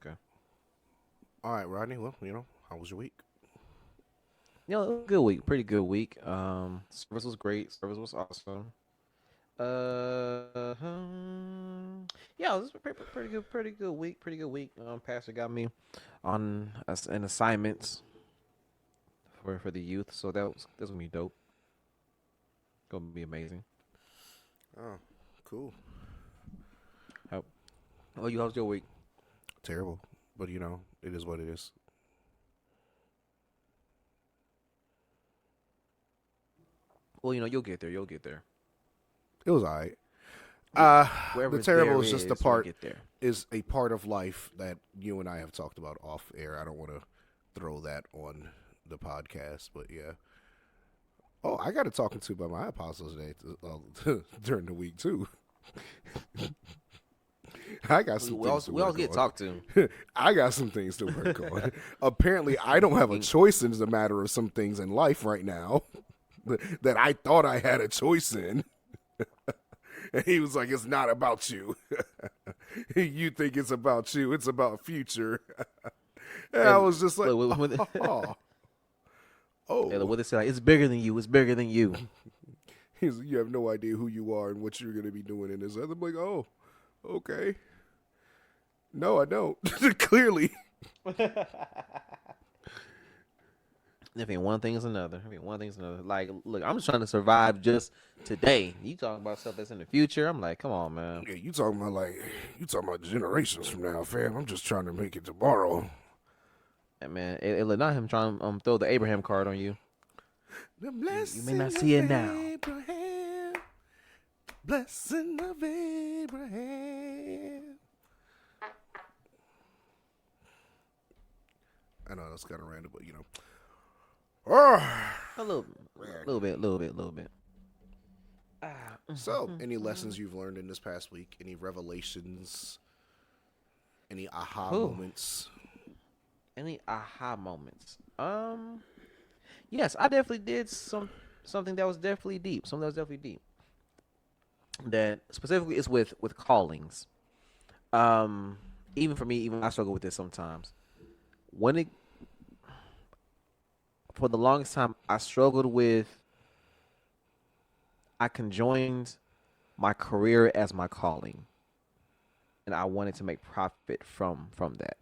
Okay. All right, Rodney. Well, how was your week? You know, it was a good week. Pretty good week. Service was great. Service was awesome. Yeah, it was a pretty good week. Pretty good week. Pastor got me on an assignments for the youth, so that's gonna be dope. Gonna be amazing. Oh, cool. How? Oh, you how's your week? Terrible, but it is what it is. Well, you'll get there. You'll get there. It was all right. The Wherever terrible there is just the is, you'll part get there. is a part of life that you and I have talked about off air. I don't want to throw that on the podcast, but yeah. Oh, I got to talking to by my apostles today during the week too. I got some We things to we always work get on. talked to. I got some things to work on. Apparently, I don't have a choice in the matter of some things in life right now that I thought I had a choice in. And he was like, "It's not about you. You think it's about you. It's about future." And I And was just like, look, "Oh, and oh." what they say, like, it's bigger than you. It's bigger than you. He's like, "You have no idea who you are and what you're going to be doing in this." I'm like, "Oh, okay. No, I don't. Clearly." If ain't one thing is another. If ain't one thing is another. Like, look, I'm just trying to survive just today. You talking about stuff that's in the future? I'm like, come on, man. Yeah, you talking about generations from now, fam. I'm just trying to make it tomorrow. And man, it look not him trying to throw the Abraham card on you. The You may blessing not of see it now. Abraham. Blessing of Abraham. I know that's kind of random, but A little bit. So, any lessons you've learned in this past week? Any revelations? Any aha Whew. moments? Any aha moments? Yes, I definitely did something that was definitely deep. Something that was definitely deep. That specifically is with callings. Even for me, even I struggle with this sometimes. When it For the longest time, I struggled with. I conjoined my career as my calling, and I wanted to make profit from that.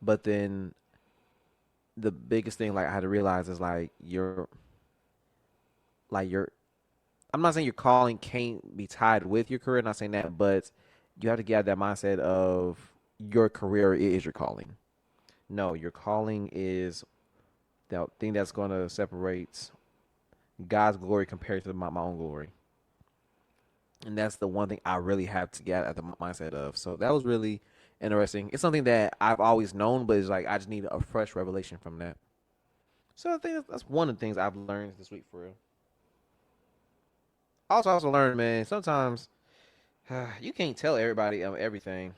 But then the biggest thing, like I had to realize, is like you're. I'm not saying your calling can't be tied with your career. Not saying that, but you have to get out of that mindset of your career is your calling. No, your calling is the thing that's going to separate God's glory compared to my own glory. And that's the one thing I really have to get at the mindset of. So that was really interesting. It's something that I've always known, but it's like I just need a fresh revelation from that. So I think that's one of the things I've learned this week for real. Also learned, man, sometimes you can't tell everybody everything.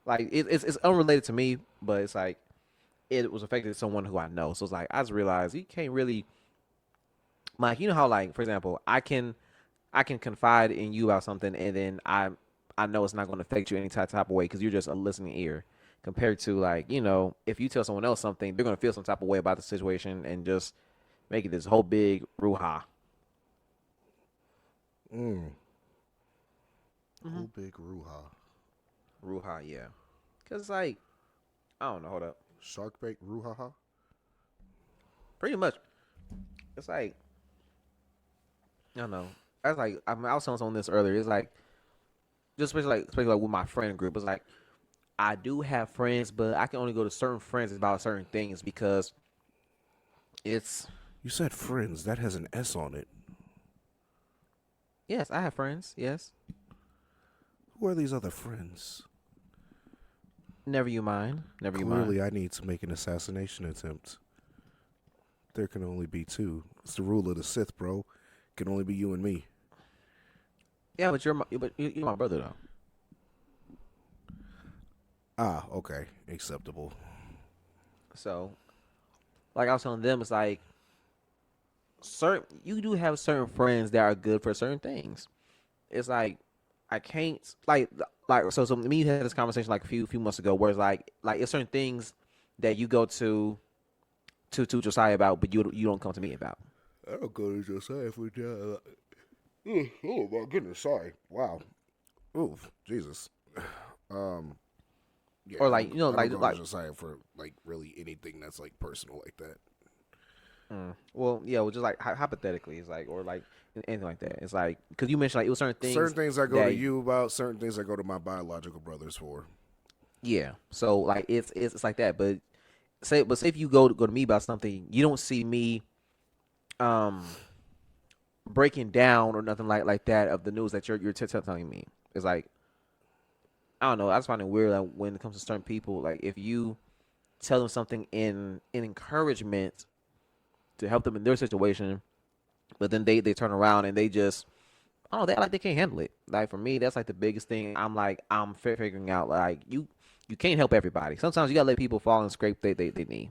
Like it's unrelated to me, but it's like it was affected someone who I know. So it's like I just realized you can't really, like, you know how, like, for example, I can confide in you about something, and then I know it's not going to affect you any type of way because you're just a listening ear. Compared to, like, if you tell someone else something, they're going to feel some type of way about the situation and just make it this whole big ruha. Mm. Mm-hmm. Whole big ruha. Ruha, yeah. Cause like I don't know. Hold up. Shark bait ruhaha. Pretty much, it's like I don't know. That's like I was telling someone this earlier. It's like just especially like with my friend group. It's like I do have friends, but I can only go to certain friends about certain things because it's You said friends. That has an S on it. yes, I have friends. Yes, Who are these other friends? never you mind. Never you mind. Clearly, I need to make an assassination attempt. There can only be two. It's the rule of the Sith, bro. Can only be you and me. Yeah, but you're my brother though. Ah, okay. Acceptable. So like I was telling them, it's like certain you do have certain friends that are good for certain things. It's like I can't so me and you had this conversation like a few months ago where it's like it's certain things that you go to Josiah about, but you don't come to me about. I don't go to Josiah for that. Oh my goodness, sorry. Wow. Oof, Jesus. Um, yeah, Or I like don't, you know I don't like go to like Josiah for like really anything that's like personal like that. well yeah, well just like hypothetically it's like or like anything like that. It's like because you mentioned like it was certain Certain things things I go to that you about, certain things I go to my biological brothers for. yeah. So like it's like that. But say if you go to me about something, you don't see me um breaking down or nothing like that of the news that you're telling me. It's like I don't know. I just find it weird like, when it comes to certain people. Like if you tell them something in encouragement to help them in their situation, but then they turn around and they just I don't know they act like they can't handle it. Like for me, that's like the biggest thing. I'm figuring out like you can't help everybody. Sometimes you gotta let people fall and scrape they knee.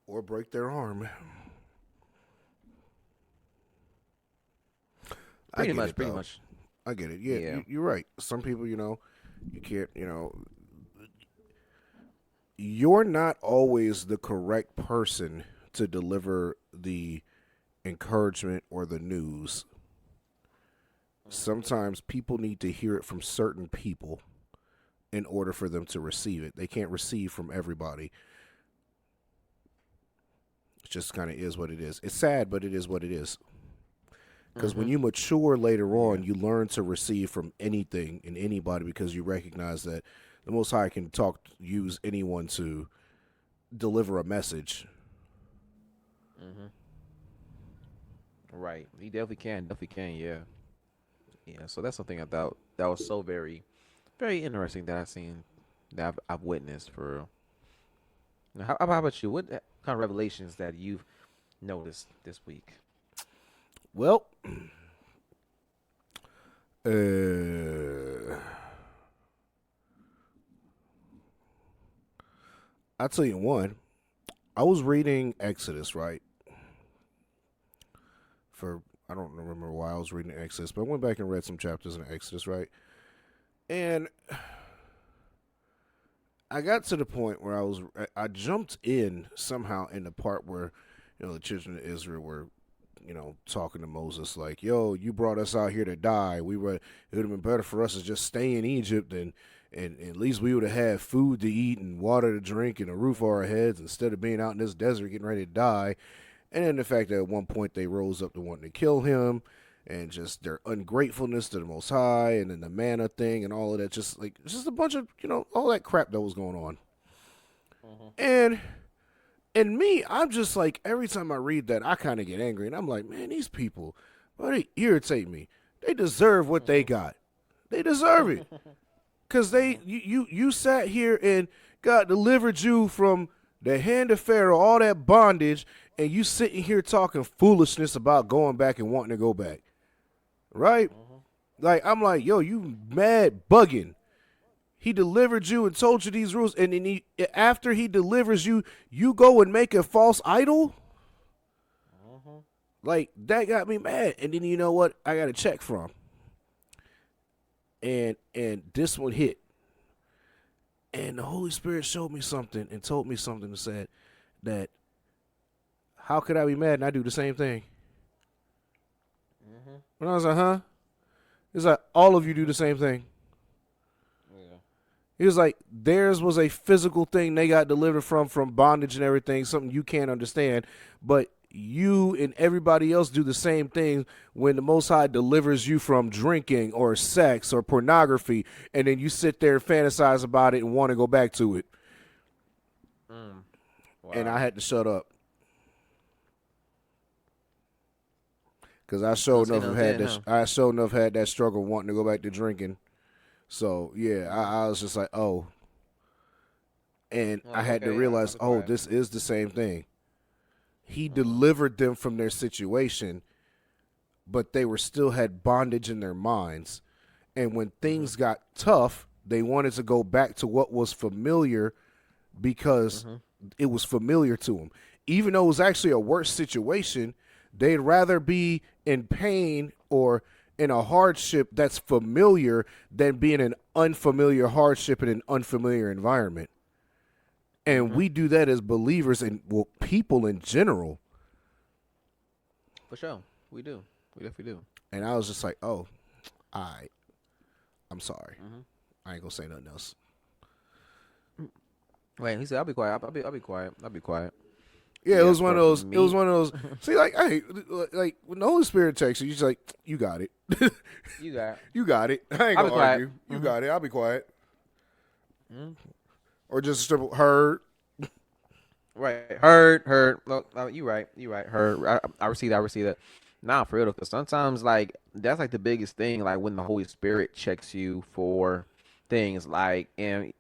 Or break their arm. I Pretty get much, it pretty though. much. I get it. Yeah, Yeah. you're right. Some people, you can't, you're not always the correct person to deliver the encouragement or the news. Sometimes people need to hear it from certain people in order for them to receive it. They can't receive from everybody. It just kind of is what it is. It's sad, but it is what it is. Because when Mm-hmm. you mature later Yeah. on, you learn to receive from anything and anybody because you recognize that the Most High can use anyone to deliver a message. Mm-hmm. Right. He definitely can. Definitely can. Yeah. Yeah. So that's something I thought that was so very interesting that I've seen that I've witnessed for real. Now, how about you? What kind of revelations that you've noticed this week? Well, uh, I'll tell you one. I was reading Exodus, right? For I don't remember why I was reading Exodus, but I went back and read some chapters in Exodus, right? And I got to the point where I jumped in somehow in the part where the children of Israel were talking to Moses like, "Yo, you brought us out here to die. It would have been better for us to just stay in Egypt and at least we would have had food to eat and water to drink and a roof over our heads instead of being out in this desert getting ready to die." And then the fact that at one point they rose up to wanting to kill him, and just their ungratefulness to the Most High, and then the manna thing and all of that, just a bunch of all that crap that was going on. Mm-hmm. And me, I'm just like every time I read that, I kind of get angry, and I'm like, man, these people, well, they irritate me. They deserve what they got. They deserve it, cause Mm-hmm. you sat here and God delivered you from the hand of Pharaoh, all that bondage, and you sitting here talking foolishness about going back and wanting to go back, right? Mm-hmm. Like I'm like, yo, you mad bugging. He delivered you and told you these rules, and then after he delivers you, you go and make a false idol. Mm-hmm. Like that got me mad. And then you know what? I got a check from, and this one hit, and the Holy Spirit showed me something and told me something and said that how could I be mad and I do the same thing? Mm-hmm. And I was like, huh? It's like all of you do the same thing. Yeah. He was like, theirs was a physical thing they got delivered from bondage and everything, something you can't understand. But you and everybody else do the same thing when the Most High delivers you from drinking or sex or pornography, and then you sit there and fantasize about it and want to go back to it. Mm. And I Wow. had to shut up because Don't say nothing then, huh? I sure enough had that struggle wanting to go back to drinking. So yeah, Mm-hmm. I was just like, oh, and I Like had to okay, I'll realize, be oh, quiet. this is the same thing. He Mm-hmm. delivered them from their situation, but they were still had bondage in their minds. And when Mm-hmm. things got tough, they wanted to go back to what was familiar because Mm-hmm. it was familiar to them. Even though it was actually a worse situation, they'd rather be in pain or in a hardship that's familiar than being an unfamiliar hardship in an unfamiliar environment. And we do that as believers and people in general. For sure. We do. We definitely do. And I was just like, oh, I'm sorry. I ain't gonna say nothing else. Wait, he said, "I'll be quiet. I'll be quiet. I'll be quiet." Yeah, it was one of those. It was one of those. See, like, hey, like when the Holy Spirit takes you, you're just like, you got it. You got it. You got it. I ain't I'll be gonna argue. quiet. You got it. I'll be quiet. Or just a simple heard. Right. Heard. Look, you right. You right. Heard. I receive that. I receive that. Nah, for real though, because sometimes like that's like the biggest thing, like when the Holy Spirit checks you for things, like and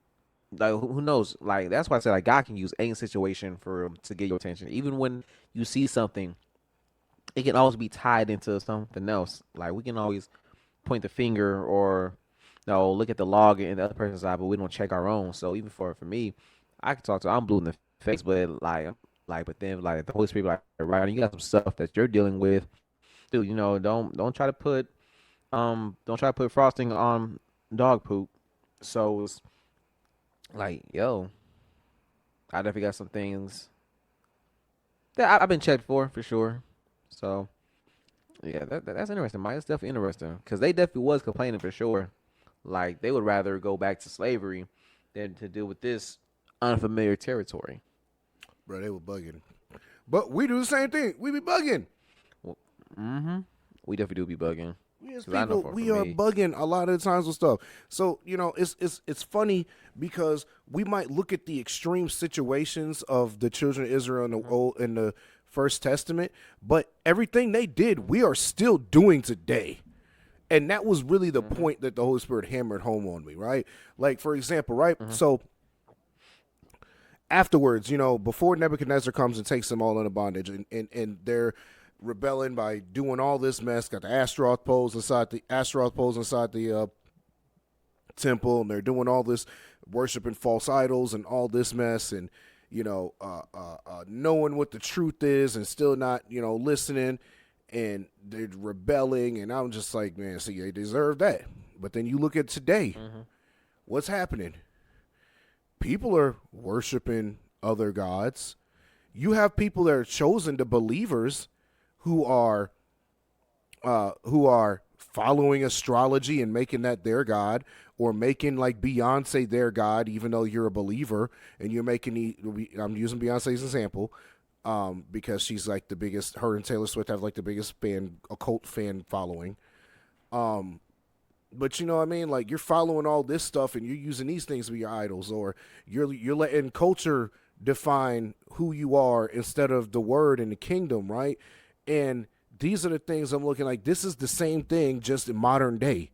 like who knows, like that's why I said like God can use any situation for to get your attention, even when you see something, it can always be tied into something else. Like we can always point the finger or no look at the log in the other person's eye, but we don't check our own. So even for me, I can talk to I'm blue in the face, but but then like the Holy Spirit like right, you got some stuff that you're dealing with. Dude, you know, don't try to put frosting on dog poop. So it's like, yo, I definitely got some things that I've been checked for sure. So yeah, that's interesting, Mike. It's definitely interesting because they definitely was complaining for sure. Like they would rather go back to slavery than to deal with this unfamiliar territory. Bro, they were bugging. But we do the same thing. We be bugging. We definitely do be bugging. We as people, we are bugging a lot of the times with stuff. So, you know, it's funny because we might look at the extreme situations of the children of Israel in the Old in the First Testament, but everything they did, we are still doing today. And that was really the point that the Holy Spirit hammered home on me, right? Like, for example, right? So afterwards, you know, before Nebuchadnezzar comes and takes them all into bondage and they're rebelling by doing all this mess, got the Astaroth poles inside the temple, and they're doing all this worshiping false idols and all this mess, and you know, knowing what the truth is and still not, you know, listening, and they're rebelling, and I'm just like, man, see, they deserve that. But then you look at today, what's happening? People are worshiping other gods. You have people that are chosen to believers who are following astrology and making that their god, or making like Beyonce their god, even though you're a believer and you're making I'm using Beyonce as an example, because she's like the biggest. Her and Taylor Swift have like the biggest occult fan following. But you know what I mean? Like you're following all this stuff and you're using these things to be your idols, or you're letting culture define who you are instead of the word and the kingdom, right? And these are the things I'm looking like. This is the same thing, just in modern day.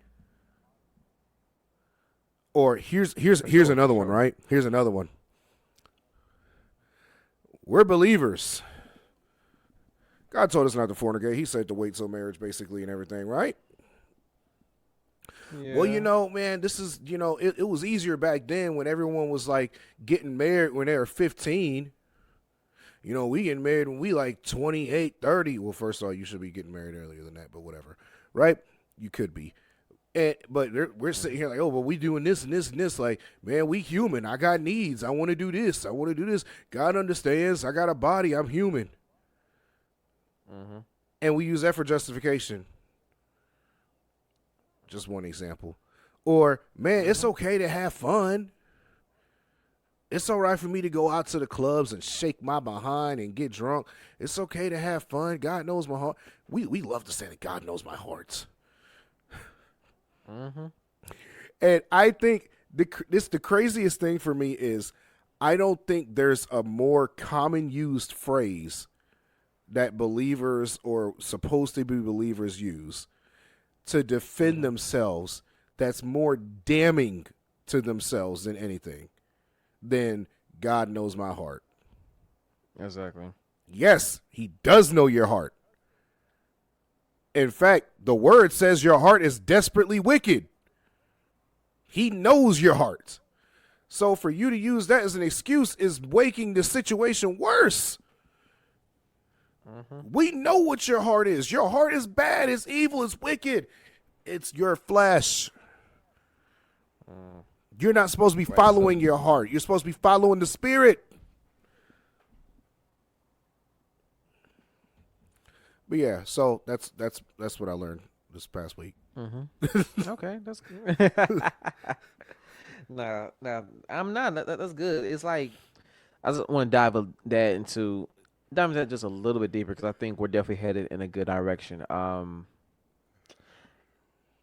Or here's another one, right? Here's another one. We're believers. God told us not to fornicate. He said to wait till marriage, basically, and everything, right? Yeah. Well, you know, man, this is, you know, it was easier back then when everyone was like getting married when they were 15. You know, we getting married when we like 28, 30. Well, first of all, you should be getting married earlier than that, but whatever, right? You could be. But we're sitting here like, oh, well, we doing this and this and this. Like, man, we human. I got needs. I want to do this. I want to do this. God understands. I got a body. I'm human. And we use that for justification. Just one example. Or, man, it's okay to have fun. It's all right for me to go out to the clubs and shake my behind and get drunk. It's okay to have fun. God knows my heart. We love to say that God knows my heart. And I think the craziest thing for me is I don't think there's a more common used phrase that believers or supposed to be believers use to defend themselves that's more damning to themselves than anything. Then God knows my heart. Exactly. Yes, he does know your heart. In fact, the word says your heart is desperately wicked. He knows your heart. So for you to use that as an excuse is making the situation worse. We know what your heart is. Your heart is bad, it's evil, it's wicked. It's your flesh. You're not supposed to be Right. following your heart. You're supposed to be following the spirit. But yeah, so that's what I learned this past week. Okay, that's good. Nah, I'm not. That's good. It's like I just want to that into that just a little bit deeper because I think we're definitely headed in a good direction.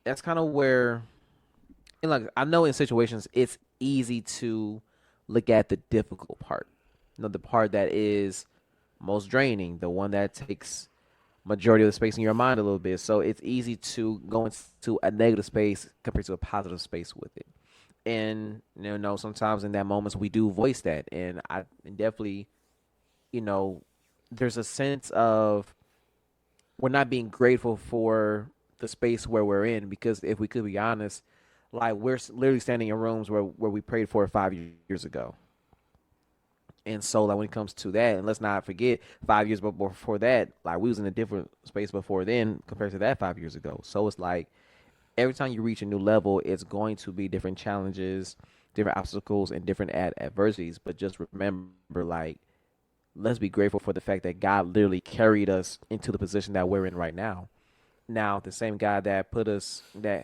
That's kind of where, and like I know in situations it's easy to look at the difficult part, the part that is most draining, the one that takes majority of the space in your mind a little bit. So it's easy to go into a negative space compared to a positive space with it. And sometimes in that moments we do voice that, and I definitely, you know, there's a sense of we're not being grateful for the space where we're in because if we could be honest, like we're literally standing in rooms where we prayed for 5 years ago. And so, like, when it comes to that, and let's not forget, 5 years before that, like, we was in a different space before then compared to that 5 years ago. So it's like every time you reach a new level, it's going to be different challenges, different obstacles, and different adversities. But just remember, like, let's be grateful for the fact that God literally carried us into the position that we're in right now. Now, the same God that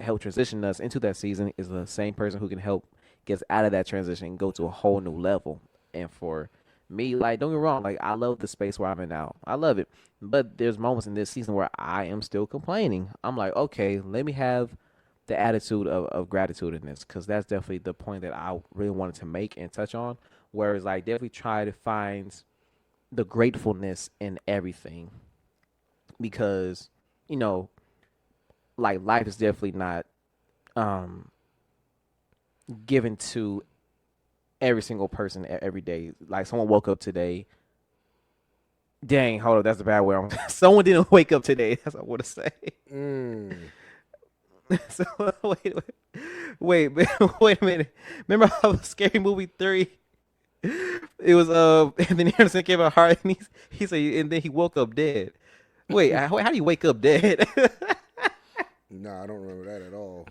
helped transition us into that season is the same person who can help get us out of that transition and go to a whole new level. And for me, like, don't get me wrong, like, I love the space where I'm in now. I love it. But there's moments in this season where I am still complaining. I'm like, okay, let me have the attitude of gratitude in this, because that's definitely the point that I really wanted to make and touch on. Whereas, like, definitely try to find the gratefulness in everything. Because, you know, like, life is definitely not um given to every single person every day. Like someone woke up today. Dang, hold up, that's the bad word. Someone didn't wake up today. That's what I want to say. So wait, wait a minute. Remember how Scary Movie 3? It was Anthony Anderson came out hard and he said, and then he woke up dead. Wait, how do you wake up dead? Nah, I don't remember that at all.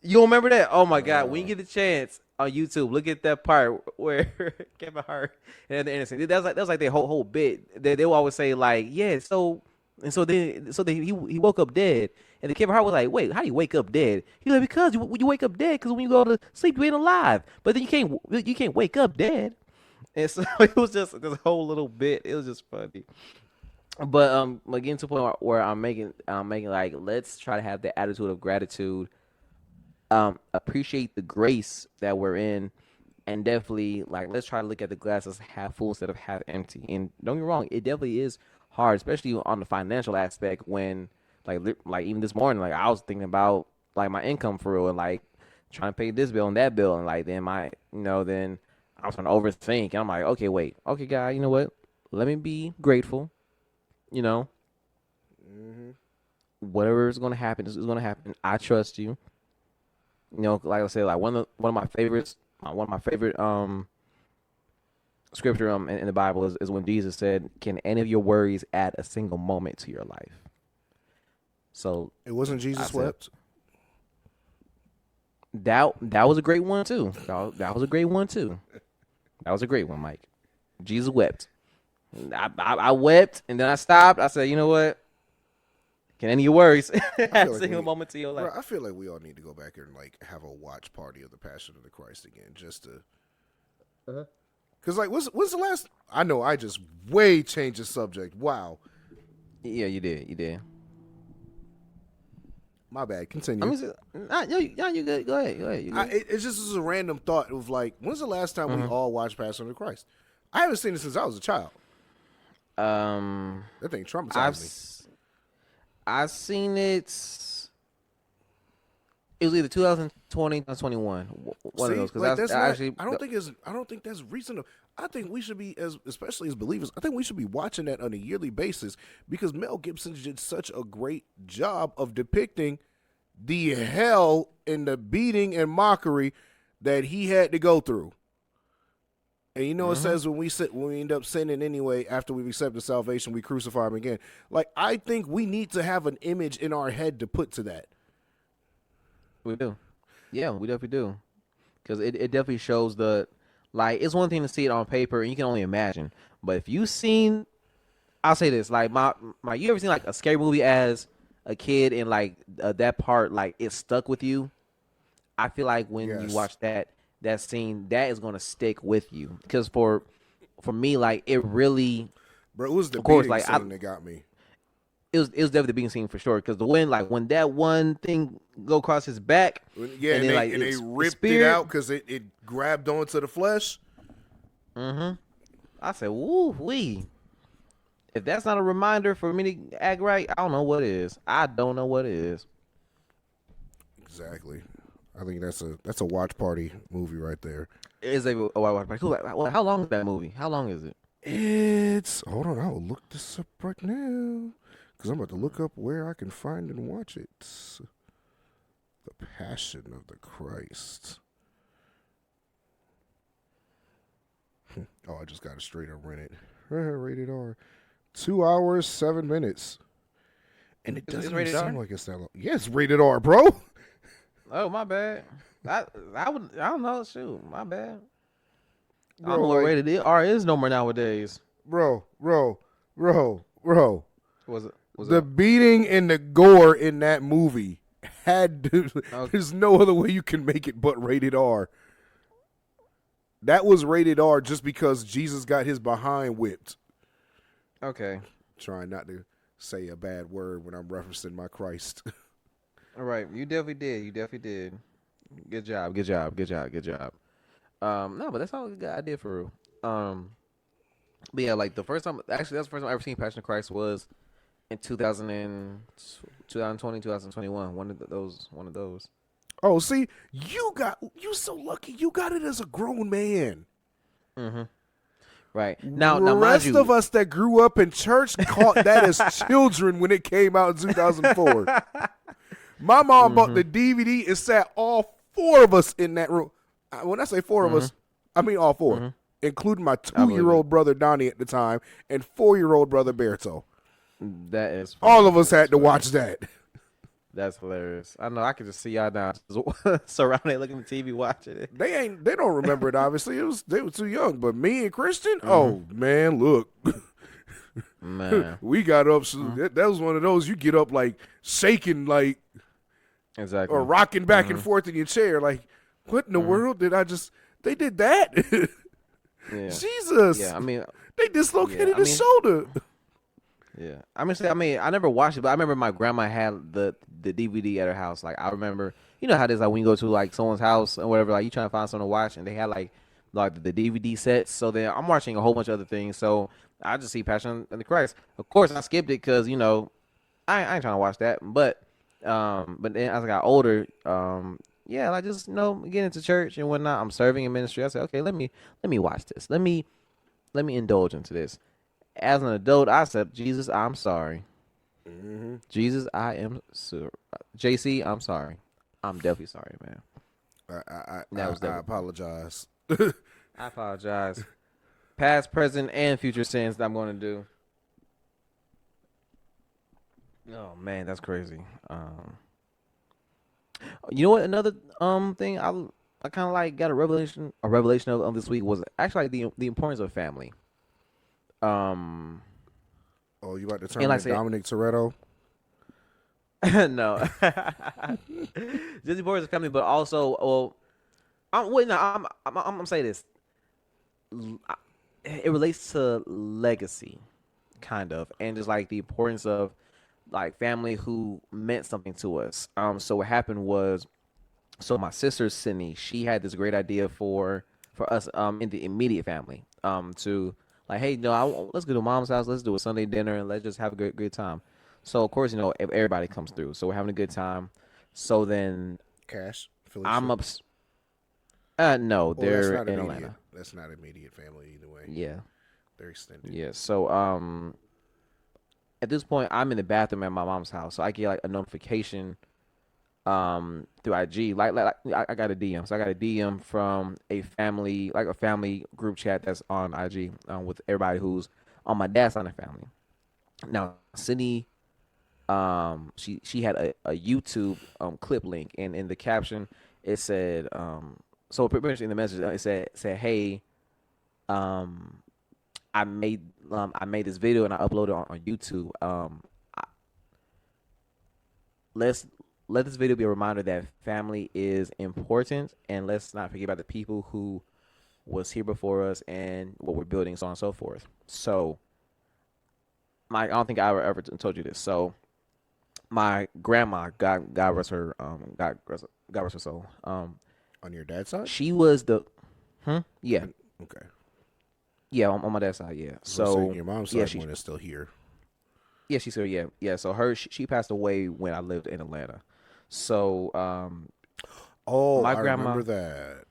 You don't remember that? Oh my God! When you get the chance on YouTube, look at that part where Kevin Hart and Anthony Anderson. That was like their whole bit. They will always say like, yeah, then he woke up dead, and then Kevin Hart was like, wait, how do you wake up dead? He like, because you wake up dead because when you go to sleep you ain't alive, but then you can't wake up dead, and so it was just this whole little bit. It was just funny. But getting to the point where I'm making like, let's try to have the attitude of gratitude, appreciate the grace that we're in, and definitely like let's try to look at the glass as half full instead of half empty. And don't get me wrong, it definitely is hard, especially on the financial aspect. When like even this morning, like I was thinking about like my income for real, and like trying to pay this bill and that bill, and like then then I was trying to overthink, and I'm like, okay, wait, okay, guy, you know what? Let me be grateful. You know, whatever is going to happen is going to happen. I trust you. You know, like I said, like one of my favorites, one of my favorite scripture in the Bible is when Jesus said, "Can any of your worries add a single moment to your life?" So It wasn't Jesus wept. That was a great one too. That was a great one too. That was a great one, Mike. Jesus wept. I wept and then I stopped. I said, you know what? Can any of your worries add a single moment to your life? Bro, I feel like we all need to go back and like have a watch party of the Passion of the Christ again, just to. Because like, when's the last? I know I just way changed the subject. Wow. Yeah, you did. You did. My bad. Continue. I mean, you good. Go ahead. It just was a random thought of like, when's the last time we all watched Passion of the Christ? I haven't seen it since I was a child. That thing traumatized me. I've seen it. It was either 2020 or 2021. One of those. Because I don't think that's reasonable. I think we should be, especially as believers, I think we should be watching that on a yearly basis because Mel Gibson did such a great job of depicting the hell and the beating and mockery that he had to go through. And you know, it says when we end up sinning anyway, after we've accepted salvation, we crucify him again. Like, I think we need to have an image in our head to put to that. We do. Yeah, we definitely do. Because it definitely shows the like. It's one thing to see it on paper and you can only imagine, but if you seen, I'll say this, like my you ever seen like a scary movie as a kid and like that part like it stuck with you. I feel like when you Yes, watch that scene, that is gonna stick with you. Because for me, like it really, bro. It was the of course, beating like I scene that got me. it was definitely the beginning scene for sure. Because the when that one thing go across his back, Yeah, and and then they like and they it's ripped it spirit. out because it grabbed onto the flesh. I said, "Woo wee." If that's not a reminder for me to act right, I don't know what is. I don't know what is. Exactly. I think that's a watch party movie right there. Is how long is that movie? How long is it? It's hold on, I'll look this up right now because I'm about to look up where I can find and watch it. The Passion of the Christ. Oh, I just got to straight up rent it. Rated R. 2 hours 7 minutes, and it It's doesn't even rated seem R. like it's that long. Yeah, it's rated R, bro. Oh my bad. I don't know. Shoot, my bad. I don't Bro, know what like, rated R is no more nowadays. bro. Was it? Was The up? beating and the gore in that movie had to, Okay. there's no other way you can make it but rated R. That was rated R just because Jesus got his behind whipped. Okay. Trying not to say a bad word when I'm referencing my Christ. All right. You definitely did. You definitely did. Good job. Good job. Good job. Good job. No, but that's all a good idea for real. But yeah, like the first time, actually, that's the first time I ever seen Passion of Christ was in 2020, 2021. One of those. Oh, see, you so lucky. You got it as a grown man. Right. The Now, mind rest of you, us that grew up in church caught that as children when it came out in 2004. My mom bought the DVD and sat all four of us in that room. When I say four of us, I mean all 4 including my I believe it. 2-year-old brother Donnie at the time and 4-year-old brother Berto. That is All funny. of us That's had to funny. watch that. That's hilarious. I know. I can just see y'all now just surrounded, looking at the TV, watching it. They don't remember it. Obviously, they were too young. But me and Christian, oh man, look, Man, we got up. So that was one of those you get up like shaking, like exactly. or rocking back and forth in your chair. Like, what in the world did I just? They did that. Yeah. Jesus. Yeah. I mean, They dislocated yeah. I his mean, shoulder. yeah. I never watched it, but I remember my grandma had the DVD at her house. Like, I remember, you know how it is, like when you go to like someone's house or whatever, like you trying to find something to watch, and they had like the DVD sets. So then I'm watching a whole bunch of other things. So I just see Passion of the Christ. Of course, I skipped it because I ain't trying to watch that. But then as I got older, yeah, like just get into church and whatnot. I'm serving in ministry. I said, okay, let me watch this. Let me indulge into this. As an adult, I said, Jesus, I'm sorry. Jesus, I am sorry. JC, I'm sorry. I'm definitely sorry, man. That was I definitely. apologize. I apologize. Past, present, and future sins that I'm going to do. Oh man, that's crazy. You know what? Another thing I kind of like got a revelation of this week was actually like the importance of family. Um, Oh, you about to turn and me like I to said, Dominic Toretto? no, just the importance of family, but also, well, wait, no, I'm say this. It relates to legacy, kind of, and just like the importance of like family who meant something to us. So what happened was, so my sister Sydney, she had this great idea for us in the immediate family to like, hey, no, let's go to mom's house, let's do a Sunday dinner, and let's just have a good time. So of course, everybody comes through, so we're having a good time. So then Cash, I'm Felicia. up. No, Oh, that's they're not in immediate. Atlanta. That's not immediate family either way. Yeah, They're extended. yeah. So at this point, I'm in the bathroom at my mom's house, so I get like a notification through IG. Like I got a DM. So I got a DM from a family group chat that's on IG with everybody who's on my dad's side of the family. Now, Sydney She had a YouTube clip link, and in the caption it said so pretty much in the message it said hey, um I made this video and I uploaded it on YouTube. Let's let this video be a reminder that family is important, and let's not forget about the people who was here before us and what we're building, so on and so forth. So, I don't think I ever told you this. So, my grandma, God rest her, God rest her soul. On your dad's side? She was the, yeah, Okay. yeah, on my dad's side, yeah. So So, your mom's yeah, side one is still here. yeah, she said, yeah, yeah. So she passed away when I lived in Atlanta. So, Oh, my I grandma, remember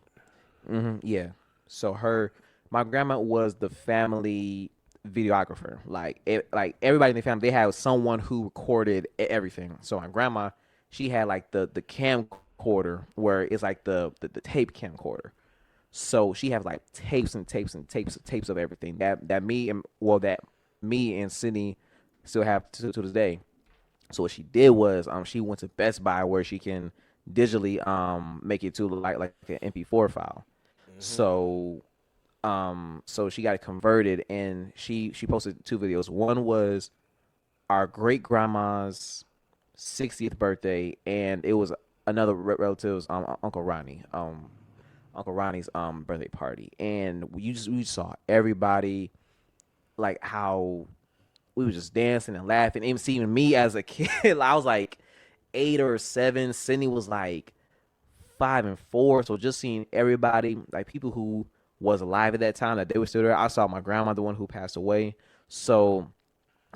that. yeah. So my grandma was the family videographer. Like everybody in the family, they had someone who recorded everything. So my grandma, she had like the camcorder where it's like the tape camcorder. So she has like tapes and tapes and tapes of everything that me and Sydney still have to this day. So what she did was she went to Best Buy where she can digitally make it to like an MP4 file. So so she got it converted, and she posted two videos. One was our great grandma's 60th birthday, and it was another relative's Uncle Ronnie's birthday party, and we saw everybody, like how we were just dancing and laughing. Even seeing me as a kid, I was like 8 or 7. Sydney was like 5 and 4. So just seeing everybody, like people who was alive at that time, that they were still there. I saw my grandma, the one who passed away. So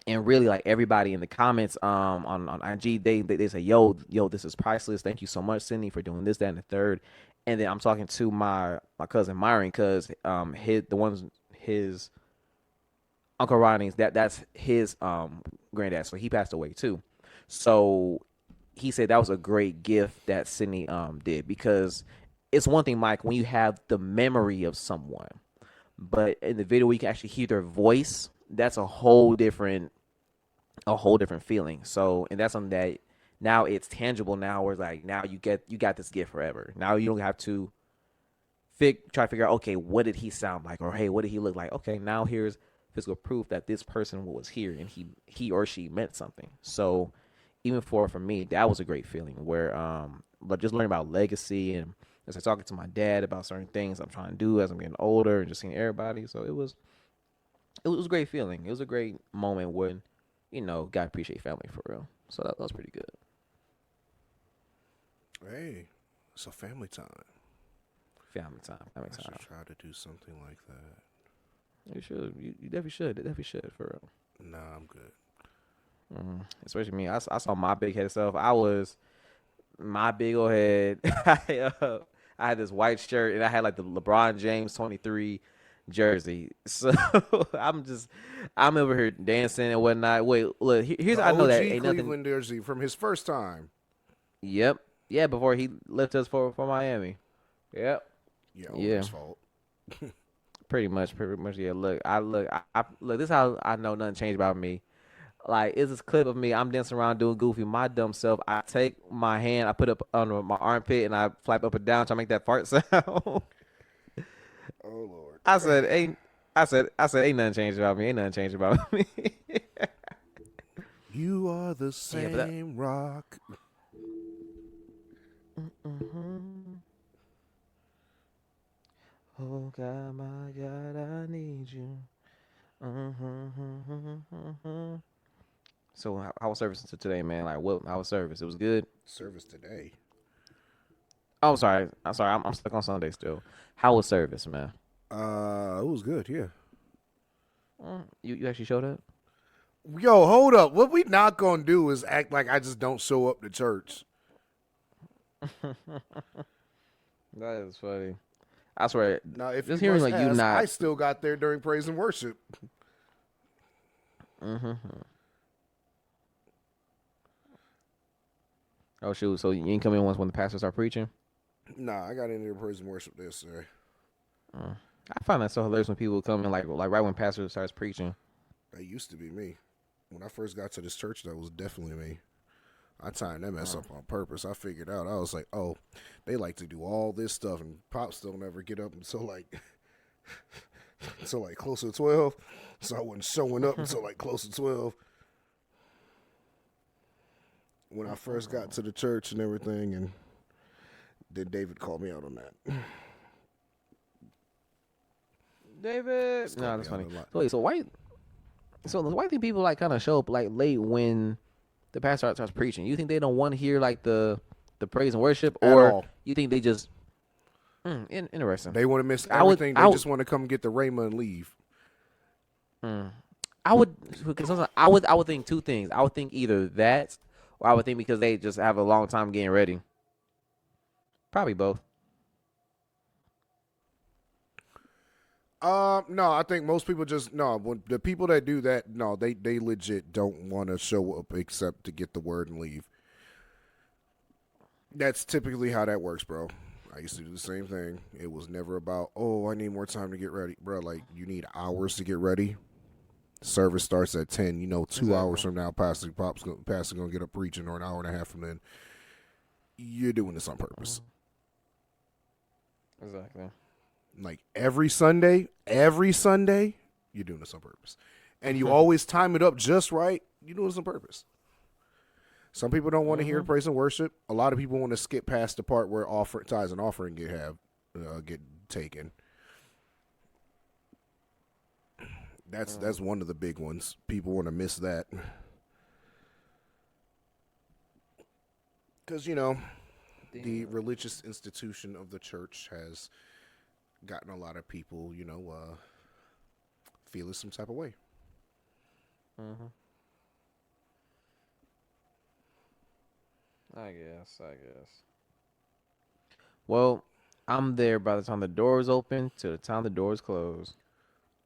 and really like everybody in the comments on IG, they say, yo, this is priceless. Thank you so much, Sydney, for doing this, that, and the third. And then I'm talking to my cousin Myron, because his Uncle Ronnie's that's his granddad, so he passed away too. So he said that was a great gift that Sydney did, because it's one thing, Mike, when you have the memory of someone, but in the video we can actually hear their voice. That's a whole different feeling. So, and that's something that now it's tangible. Now where it's like now you got this gift forever. Now you don't have to try to figure out, okay, what did he sound like, or hey, what did he look like? Okay, now here's physical proof that this person was here and he or she meant something. So even for me, that was a great feeling where but just learning about legacy, and as I talking to my dad about certain things I'm trying to do as I'm getting older, and just seeing everybody. So it was a great feeling. It was a great moment when, God appreciate family for real. So that was pretty good. Hey, it's a family time. Family time. Family I time. should try to do something like that. You should. You definitely should. Definitely should for real. Nah, I'm good. Especially me. I saw my big head self. I was my big old head. I had this white shirt, and I had like the LeBron James 23 jersey. So I'm over here dancing and whatnot. Wait, look. Here's The I know that OG ain't nothing. Cleveland jersey from his first time. Yep. Yeah. Before he left us for Miami. Yep. Yeah, Yeah. his fault. Pretty much. Yeah. I look. This is how I know nothing changed about me. Like, it's this clip of me. I'm dancing around doing goofy. My dumb self. I take my hand, I put it up under my armpit, and I flap up and down trying to make that fart sound. Oh Lord. I said, ain't. Ain't nothing changed about me. Ain't nothing changed about me. You are the Yeah, but that. same rock. Oh God, my God, I need you. So how was service today, man? Like, how was service? It was good. Service today. Oh, sorry. I'm sorry. I'm stuck on Sunday still. How was service, man? It was good, yeah. You actually showed up? Yo, hold up. What we not gonna do is act like I just don't show up to church. That is funny. I swear. Now, if Just you hearing must like you ask, not. I still got there during praise and worship. Oh shoot! So you ain't come in once when the pastors are preaching? Nah, I got in there praise and worship this. I find that so hilarious when people come in like right when pastor starts preaching. That used to be me. When I first got to this church, that was definitely me. I timed that mess up on purpose. I figured out. I was like, oh, they like to do all this stuff, and pops don't ever get up until like close to 12. So I wasn't showing up until like close to 12. When I first got to the church and everything, and then David called me out on that. David, Called no, me that's out funny. a lot. Why do people like kind of show up like late when the pastor starts preaching? You think they don't want to hear like the praise and worship, At or all. you think they just interesting? They want to miss I would- everything. I They would- just want to come get the Rhema and leave. I would because sometimes I would think two things. I would think either that, or I would think because they just have a long time getting ready. Probably both. No, I think most people just no. When the people that do that, no, they legit don't want to show up except to get the word and leave. That's typically how that works, bro. I used to do the same thing. It was never about, oh, I need more time to get ready, bro. Like you need hours to get ready. Service starts at 10. 2 hours from now, Pastor gonna get up preaching, or an hour and a half from then. You're doing this on purpose. Exactly. Like every Sunday, you're doing this on purpose. And you always time it up just right. You're doing this on purpose. Some people don't want to hear praise and worship. A lot of people want to skip past the part where tithes and offering get taken. That's one of the big ones. People want to miss that. Because, the religious institution of the church has gotten a lot of people, feeling some type of way. I guess. Well, I'm there by the time the doors open to the time the doors close.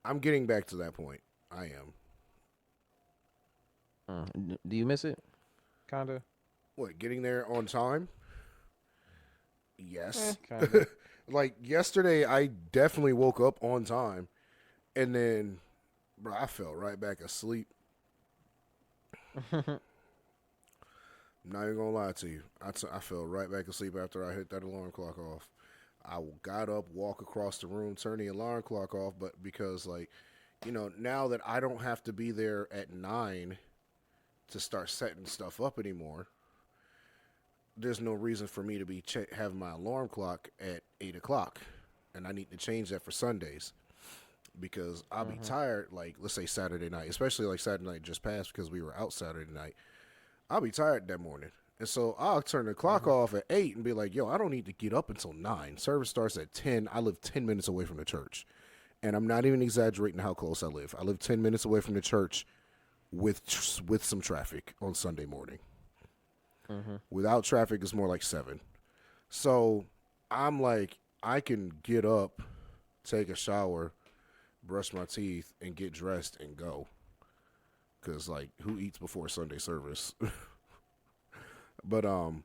I'm getting back to that point. I am. Do you miss it? Kinda. What, getting there on time? Yes. Kinda. Like yesterday, I definitely woke up on time, and then, bro, I fell right back asleep. I'm not even gonna lie to you. I fell right back asleep after I hit that alarm clock off. I got up, walk across the room, turn the alarm clock off, but because now that I don't have to be there at 9 to start setting stuff up anymore, there's no reason for me to be having my alarm clock at 8 o'clock, and I need to change that for Sundays because I'll be tired. Like let's say Saturday night, especially like Saturday night just passed because we were out Saturday night. I'll be tired that morning, and so I'll turn the clock off at 8 and be like, "Yo, I don't need to get up until 9. Service starts at 10. I live 10 minutes away from the church, and I'm not even exaggerating how close I live. I live 10 minutes away from the church with some traffic on Sunday morning." Without traffic, it's more like 7. So I'm like, I can get up, take a shower, brush my teeth, and get dressed and go. Because, like, who eats before Sunday service? But, and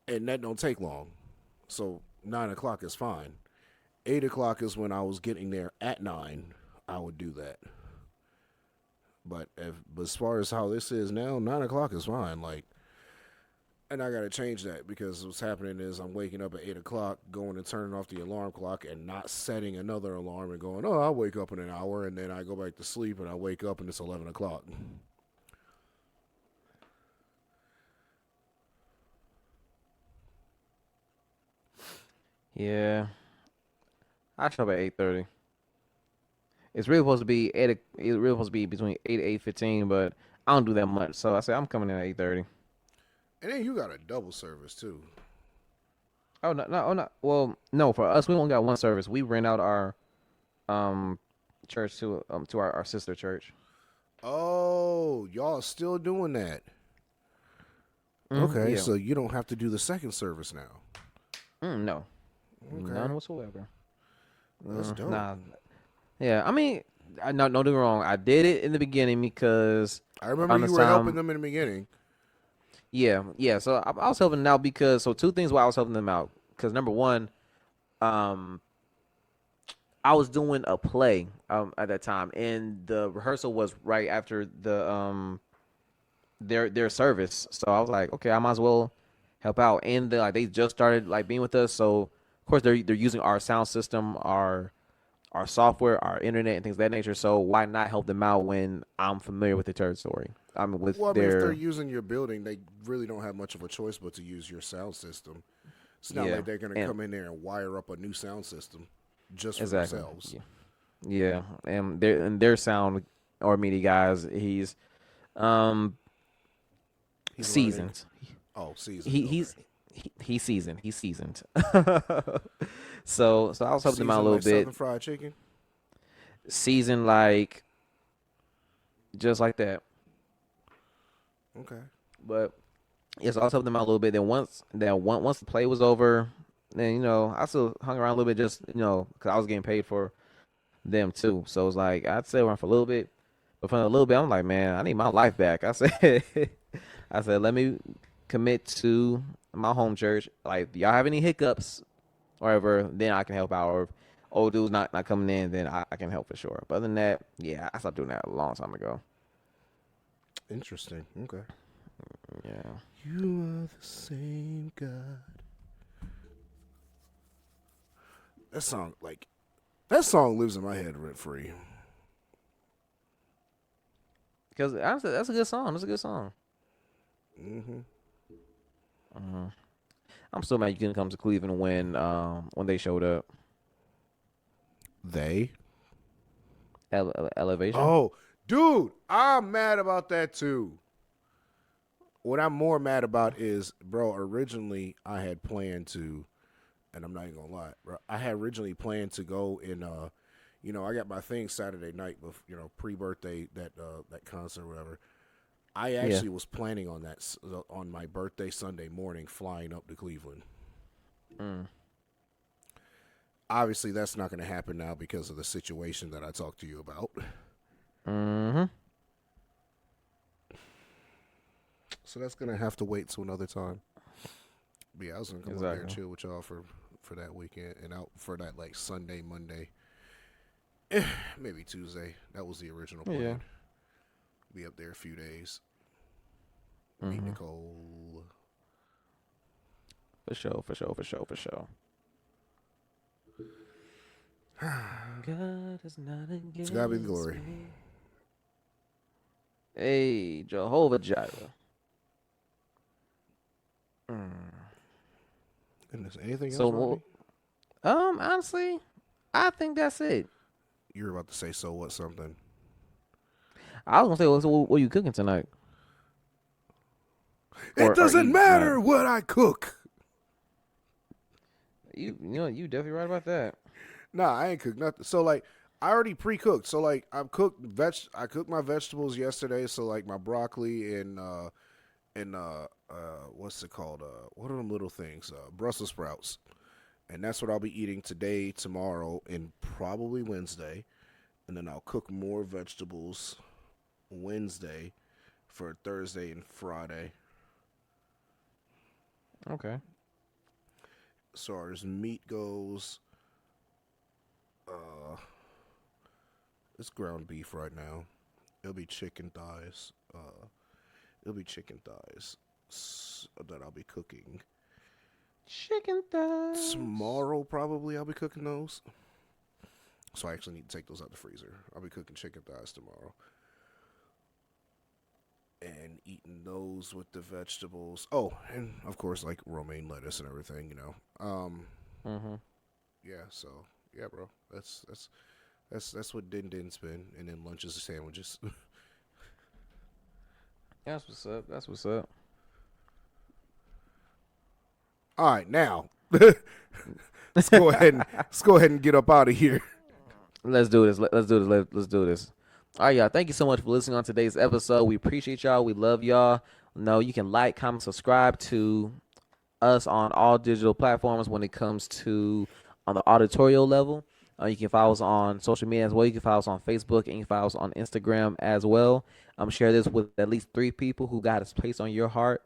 that don't take long. So 9 o'clock is fine. 8 o'clock is when I was getting there at 9. I would do that. But as far as how this is now, 9 o'clock is fine. Like, and I got to change that because what's happening is I'm waking up at 8 o'clock, going and turning off the alarm clock and not setting another alarm and going, oh, I'll wake up in an hour. And then I go back to sleep and I wake up and it's 11 o'clock. Yeah. I show up at 8:30. It's really supposed to be it's really supposed to be between 8 and 8:15, but I don't do that much. So I say I'm coming in at 8:30. And then you got a double service too. Oh no. Well, no, for us we only got one service. We rent out our church to our sister church. Oh, y'all still doing that? Okay, yeah. so you don't have to do the second service now. No. Okay. None whatsoever. That's dope. Nah. Yeah, I mean, no, don't get me wrong. I did it in the beginning because I remember you were helping them in the beginning. Yeah. So I was helping them out because two things why I was helping them out. Because number one, I was doing a play at that time, and the rehearsal was right after their service. So I was like, okay, I might as well help out. And they just started like being with us, so of course they're using our sound system, our software, our internet, and things of that nature. So why not help them out when I'm familiar with the territory? I mean, with Well, I mean, if they're their using your building, they really don't have much of a choice but to use your sound system. It's not yeah, like they're going to and come in there and wire up a new sound system just for exactly, themselves. yeah, yeah, and their sound or media guys, he's um He's learning. seasoned. Oh, seasoned. He Okay. he's he's seasoned. He's seasoned. So I was helping them out a Seasoned little like bit. Southern Fried Chicken. Seasoned like just like that. Okay. But yes, I was helping them out a little bit. Once the play was over, then I still hung around a little bit, just because I was getting paid for them too. So it was like I'd stay around for a little bit, but for a little bit, I'm like, man, I need my life back. I said, I said, let me commit to my home church. Like, if y'all have any hiccups or whatever, then I can help out. Or if old dude's not coming in, then I can help for sure. But other than that, yeah, I stopped doing that a long time ago. Interesting. Okay. Yeah. You are the same God. That song lives in my head rent free. Because honestly, that's a good song. That's a good song. Mm-hmm. I'm still mad you couldn't come to Cleveland when they showed up. They. Elevation. Oh, dude, I'm mad about that too. What I'm more mad about is, bro, originally I had planned to, and I'm not even gonna lie, bro, I had originally planned to go and, I got my thing Saturday night, but pre-birthday that concert, or whatever. I Yeah. actually was planning on that on my birthday Sunday morning, flying up to Cleveland. Mm. Obviously, that's not going to happen now because of the situation that I talked to you about. Mm-hmm. So that's going to have to wait till another time. But yeah, I was going to come up there and Exactly. chill with y'all for that weekend and out for that like Sunday, Monday, maybe Tuesday. That was the original Yeah. plan. Be up there a few days. Meet Mm-hmm. Nicole. For sure. For sure. For sure. For sure. God is not It's got to be the against glory. me. Hey, Jehovah Jireh. Mm. Goodness, anything else, So, Rodney? honestly, I think that's it. You were about to say so what something. I was gonna say, well, so what are you cooking tonight It or doesn't eating tonight? matter what I cook. You definitely right about that. Nah, I ain't cooked nothing. So like I already pre-cooked. So like I cooked my vegetables yesterday, so like my broccoli and what's it called? What are them little things? Brussels sprouts. And that's what I'll be eating today, tomorrow, and probably Wednesday. And then I'll cook more vegetables Wednesday for Thursday and Friday. Okay. As far as meat goes, uh, it's ground beef right now. It'll be chicken thighs. It'll be chicken thighs that I'll be cooking Chicken thighs. tomorrow. Probably I'll be cooking those. So I actually need to take those out the freezer. I'll be cooking chicken thighs tomorrow and eating those with the vegetables. Oh, and of course like romaine lettuce and everything. Mm-hmm. Yeah. So yeah, bro. That's what Din Din's been, and then lunches and sandwiches. That's what's up. That's what's up. All right, now let's go ahead and get up out of here. Let's do this. Let's do this. Let's do this. All right, y'all. Thank you so much for listening on today's episode. We appreciate y'all. We love y'all. No, you can like, comment, subscribe to us on all digital platforms when it comes to on the auditorial level. You can follow us on social media as well. You can follow us on Facebook and you can follow us on Instagram as well. Share this with at least 3 people who got a place on your heart.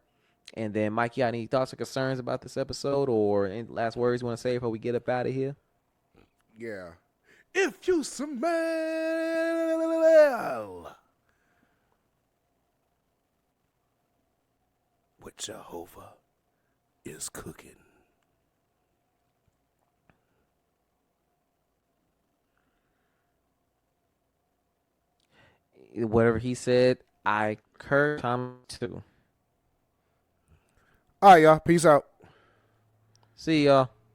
And then, Mike, you got any thoughts or concerns about this episode or any last words you want to say before we get up out of here? Yeah. If you smell what Jehovah is cooking. Whatever he said, I concur. Time too. All right, y'all. Peace out. See y'all.